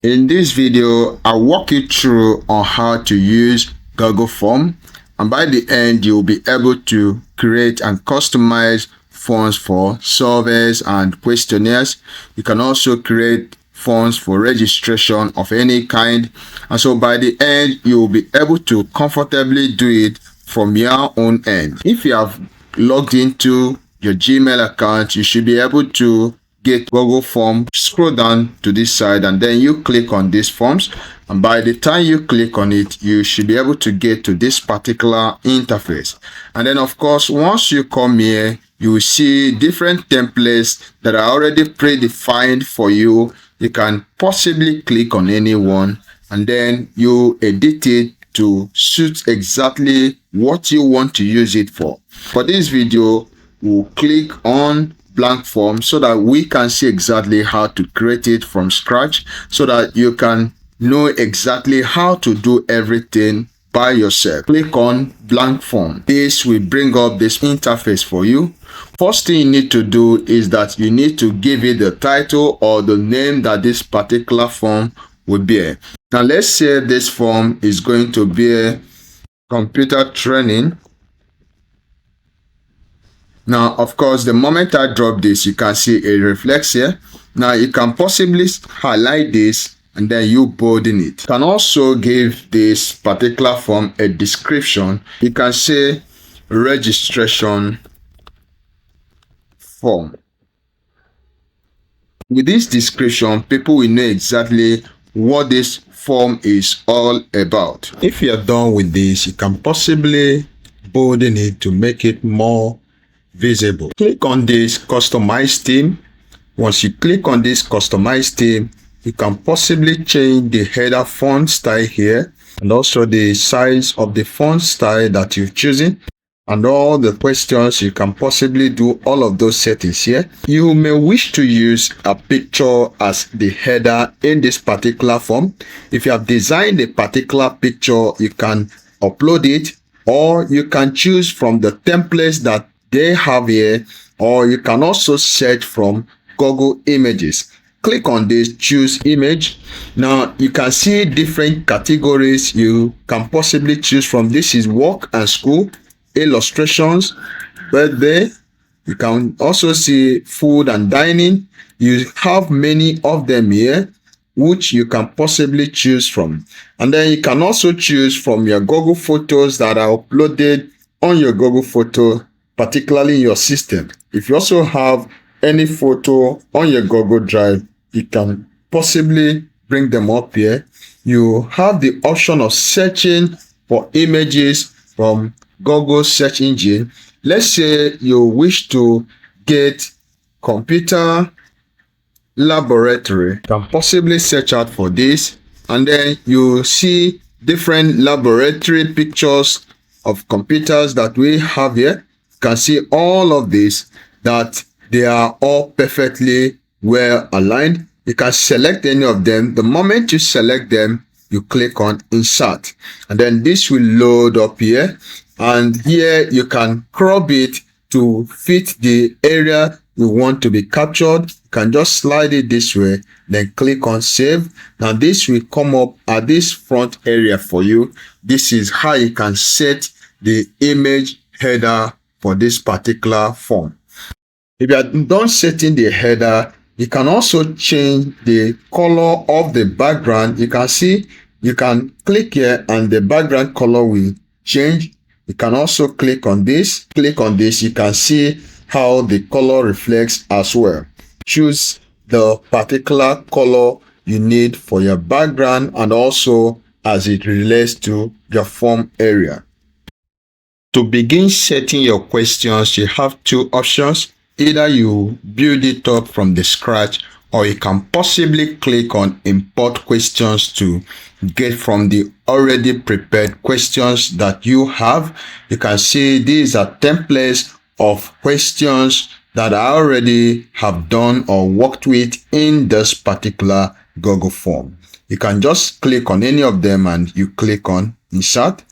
In this video, I'll walk you through on how to use Google Form, and by the end, you'll be able to create and customize forms for surveys and questionnaires. You can also create forms for registration of any kind, and so by the end, you'll be able to comfortably do it from your own end. If you have logged into your Gmail account, you should be able to get Google Form. Scroll down to this side and then you click on these forms, and by the time you click on it, you should be able to get to this particular interface. And then of course, once you come here, you will see different templates that are already predefined for you. You can possibly click on any one and then you edit it to suit exactly what you want to use it for. For this video, we'll click on blank form so that we can see exactly how to create it from scratch, so that you can know exactly how to do everything by yourself. Click on blank form. This will bring up this interface for you. First thing you need to do is that you need to give it the title or the name that this particular form will bear. Now let's say this form is going to be computer training. Now, of course, the moment I drop this, you can see it reflects here. Now, you can possibly highlight this and then you bolding it. You can also give this particular form a description. You can say registration form. With this description, people will know exactly what this form is all about. If you're done with this, you can possibly bolden it to make it more visible. Click on this customize theme. Once you click on this customize theme, you can possibly change the header font style here and also the size of the font style that you've chosen, and all the questions. You can possibly do all of those settings here. You may wish to use a picture as the header in this particular form. If you have designed a particular picture, you can upload it, or you can choose from the templates that they have here, or you can also search from Google Images. Click on this, choose image. Now you can see different categories you can possibly choose from. This is work and school, illustrations, birthday. You can also see food and dining. You have many of them here which you can possibly choose from, and then you can also choose from your Google Photos that are uploaded on your Google Photo, particularly in your system. If you also have any photo on your Google Drive, you can possibly bring them up here. You have the option of searching for images from Google search engine. Let's say you wish to get computer laboratory. You can possibly search out for this, and then you see different laboratory pictures of computers that we have here. Can see all of this, that they are all perfectly well aligned. You can select any of them. The moment you select them, you click on insert, and then this will load up here, and here you can crop it to fit the area you want to be captured. You can just slide it this way, then click on save. Now this will come up at this front area for you. This is how you can set the image header for this particular form. If you are done setting the header, you can also change the color of the background. You can see, you can click here and the background color will change. You can also click on this. Click on this, you can see how the color reflects as well. Choose the particular color you need for your background and also as it relates to your form area. To begin setting your questions, you have two options. Either you build it up from the scratch, or you can possibly click on import questions to get from the already prepared questions that you have. You can see these are templates of questions that I already have done or worked with in this particular Google form. You can just click on any of them and you click on insert.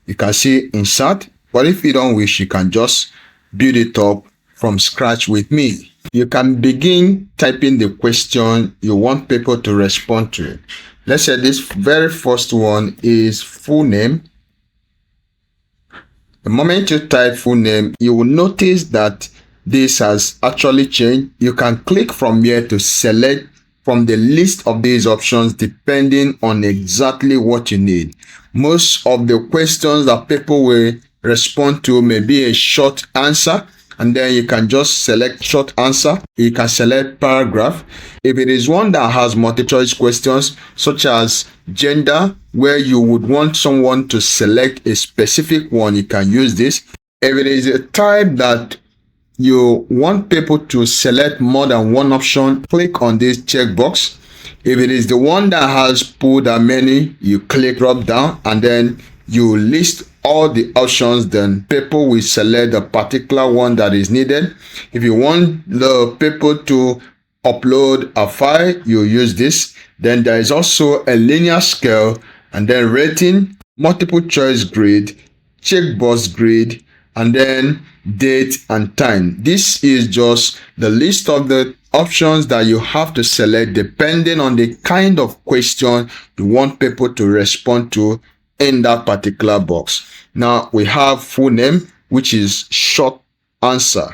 You can see insert. But if you don't wish, you can just build it up from scratch with me. You can begin typing the question you want people to respond to. Let's say this very first one is full name. The moment you type full name, you will notice that this has actually changed. You can click from here to select from the list of these options depending on exactly what you need. Most of the questions that people will respond to may be a short answer, and then you can just select short answer. You can select paragraph. If it is one that has multiple choice questions such as gender, where you would want someone to select a specific one, you can use this. If it is a type that you want people to select more than one option, click on this checkbox. If it is the one that has pulled that many, you click drop down and then you list all the options. Then people will select the particular one that is needed. If you want the people to upload a file, you use this. Then there is also a linear scale, and then rating, multiple choice grid, checkbox grid, and then date and time. This is just the list of the options that you have to select depending on the kind of question you want people to respond to in that particular box. Now we have full name, which is short answer.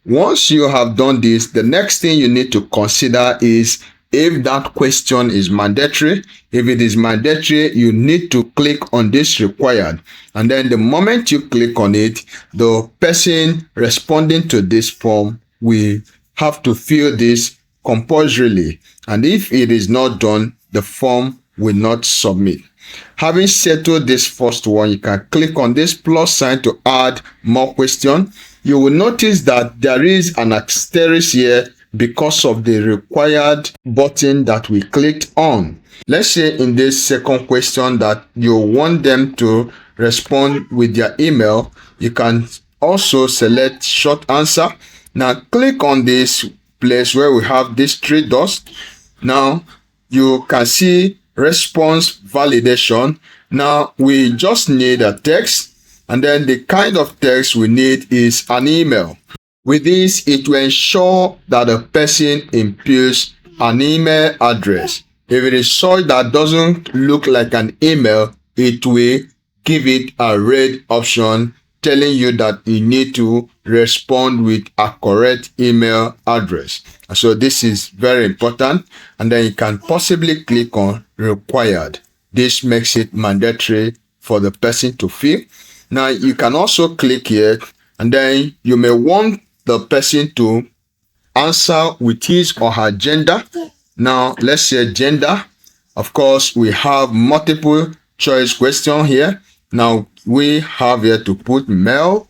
Once you have done this, the next thing you need to consider is if that question is mandatory. If it is mandatory, you need to click on this required. And then the moment you click on it, the person responding to this form will have to fill this compulsorily. And if it is not done, the form will not submit. Having settled this first one, you can click on this plus sign to add more question. You will notice that there is an asterisk here because of the required button that we clicked on. Let's say in this second question that you want them to respond with their email, you can also select short answer. Now click on this place where we have these three dots. Now you can see response validation. Now we just need a text, and then the kind of text we need is an email. With this, it will ensure that the person inputs an email address. If it is such that doesn't look like an email, it will give it a red option telling you that you need to respond with a correct email address. So this is very important. And then you can possibly click on required. This makes it mandatory for the person to fill. Now you can also click here, and then you may want the person to answer with his or her gender. Now let's say gender. Of course, we have multiple choice question here. Now we have here to put male.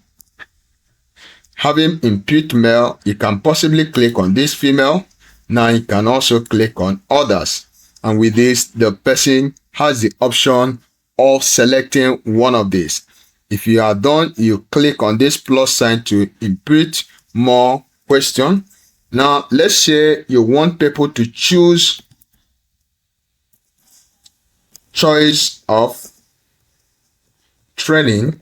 Have him input male. You can possibly click on this female. Now you can also click on others. And with this, the person has the option of selecting one of these. If you are done, you click on this plus sign to input more question. Now let's say you want people to choose choice of training.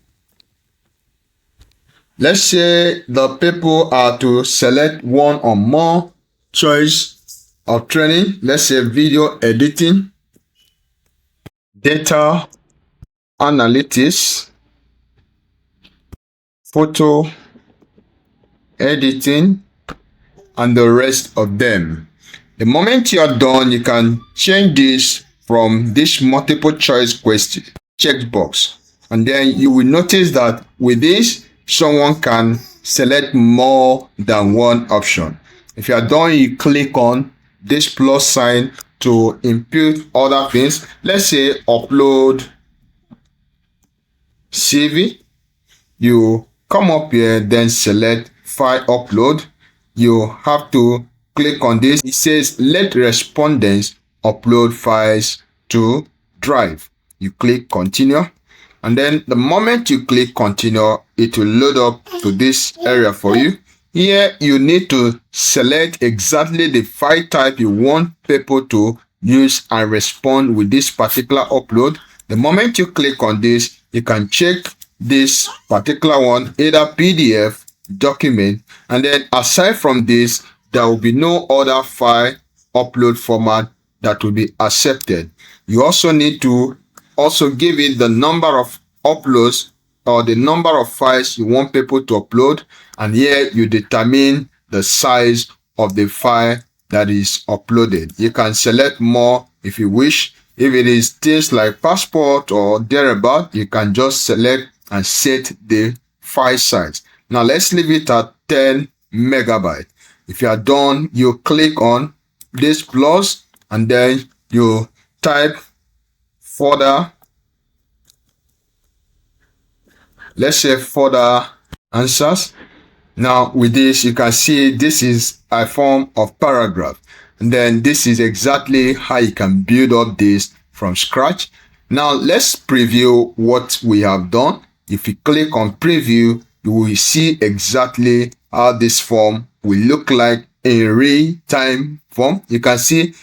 Let's say the people are to select one or more choice of training. Let's say video editing, data analytics, photo editing, and the rest of them. The moment you are done, you can change this from this multiple choice question checkbox, and then you will notice that with this, someone can select more than one option. If you are done, you click on this plus sign to input other things. Let's say upload CV. You come up here, then select file upload. You have to click on this. It says let respondents upload files to Drive. You click continue, and then the moment you click continue, it will load up to this area for you. Here you need to select exactly the file type you want people to use and respond with this particular upload. The moment you click on this, you can check this particular one, either PDF document. And then aside from this, there will be no other file upload format that will be accepted. You also need to also give it the number of uploads or the number of files you want people to upload, and here you determine the size of the file that is uploaded. You can select more if you wish. If it is things like passport or thereabout, you can just select and set the file size. Now let's leave it at 10 megabyte. If you are done, you click on this plus and then you type further. Let's say further answers. Now with this, you can see this is a form of paragraph. And then this is exactly how you can build up this from scratch. Now let's preview what we have done. If you click on preview, you will see exactly how this form will look like in real-time form. You can see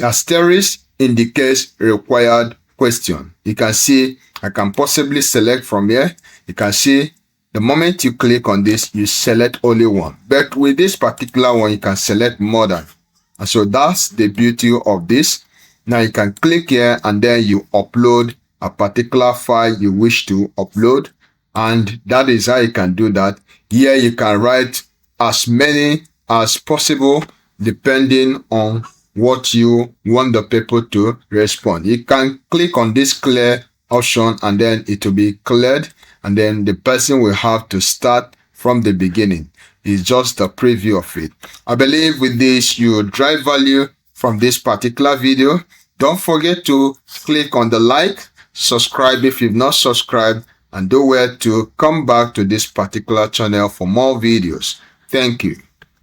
asterisk indicates required question. You can see I can possibly select from here. You can see the moment you click on this, you select only one. But with this particular one, you can select more than. And so that's the beauty of this. Now you can click here and then you upload a particular file you wish to upload. And that is how you can do that. Here you can write as many as possible depending on what you want the people to respond. You can click on this clear option and then it will be cleared, and then the person will have to start from the beginning. It's just a preview of it. I believe with this you derive value from this particular video. Don't forget to click on the like, subscribe if you've not subscribed, and do well to come back to this particular channel for more videos. Thank you.